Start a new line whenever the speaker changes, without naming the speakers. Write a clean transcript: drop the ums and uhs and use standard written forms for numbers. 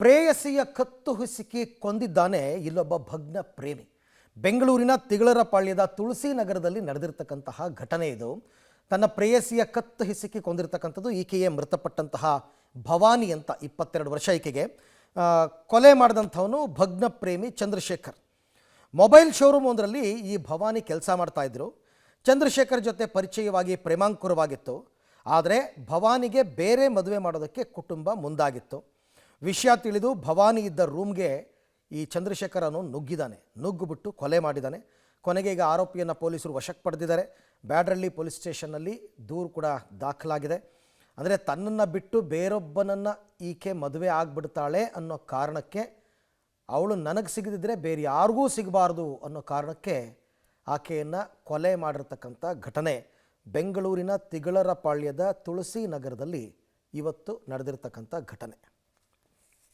ಪ್ರೇಯಸಿಯ ಕತ್ತು ಹಿಸುಕಿ ಕೊಂದಿದ್ದಾನೆ ಇಲ್ಲೊಬ್ಬ ಭಗ್ನ ಪ್ರೇಮಿ. ಬೆಂಗಳೂರಿನ ತಿಗಳರಪಾಳ್ಯದ ತುಳಸಿ ನಗರದಲ್ಲಿ ನಡೆದಿರತಕ್ಕಂತಹ ಘಟನೆ ಇದು. ತನ್ನ ಪ್ರೇಯಸಿಯ ಕತ್ತು ಹಿಸುಕಿ ಕೊಂದಿರತಕ್ಕಂಥದ್ದು ಈಕೆಯೇ ಮೃತಪಟ್ಟಂತಹ ಭವಾನಿ ಅಂತ 22 ವರ್ಷ ಈಕೆಗೆ. ಕೊಲೆ ಮಾಡಿದಂಥವನು ಭಗ್ನ ಪ್ರೇಮಿ ಚಂದ್ರಶೇಖರ್. ಮೊಬೈಲ್ ಶೋರೂಮ್ ಒಂದರಲ್ಲಿ ಈ ಭವಾನಿ ಕೆಲಸ ಮಾಡ್ತಾ ಇದ್ರು. ಚಂದ್ರಶೇಖರ್ ಜೊತೆ ಪರಿಚಯವಾಗಿ ಪ್ರೇಮಾಂಕುರವಾಗಿತ್ತು. ಆದರೆ ಭವಾನಿಗೆ ಬೇರೆ ಮದುವೆ ಮಾಡೋದಕ್ಕೆ ಕುಟುಂಬ ಮುಂದಾಗಿತ್ತು. ವಿಷಯ ತಿಳಿದು ಭವಾನಿ ಇದ್ದ ರೂಮ್ಗೆ ಈ ಚಂದ್ರಶೇಖರ್ ಅನ್ನೋನು ನುಗ್ಗಿಬಿಟ್ಟು ಕೊಲೆ ಮಾಡಿದ್ದಾನೆ. ಕೊನೆಗೆ ಈಗ ಆರೋಪಿಯನ್ನು ಪೊಲೀಸರು ವಶಕ್ಕೆ ಪಡೆದಿದ್ದಾರೆ. ಬ್ಯಾಡ್ರಳ್ಳಿ ಪೊಲೀಸ್ ಸ್ಟೇಷನ್ನಲ್ಲಿ ದೂರು ಕೂಡ ದಾಖಲಾಗಿದೆ. ಅಂದರೆ ತನ್ನನ್ನು ಬಿಟ್ಟು ಬೇರೊಬ್ಬನನ್ನು ಈಕೆ ಮದುವೆ ಆಗಿಬಿಡ್ತಾಳೆ ಅನ್ನೋ ಕಾರಣಕ್ಕೆ, ಅವಳು ನನಗೆ ಸಿಗದಿದ್ದರೆ ಬೇರೆ ಯಾರಿಗೂ ಸಿಗಬಾರ್ದು ಅನ್ನೋ ಕಾರಣಕ್ಕೆ ಆಕೆಯನ್ನು ಕೊಲೆ ಮಾಡಿರ್ತಕ್ಕಂಥ ಘಟನೆ ಬೆಂಗಳೂರಿನ ತಿಗಳರಪಾಳ್ಯದ ತುಳಸಿ ನಗರದಲ್ಲಿ ಇವತ್ತು ನಡೆದಿರ್ತಕ್ಕಂಥ ಘಟನೆ.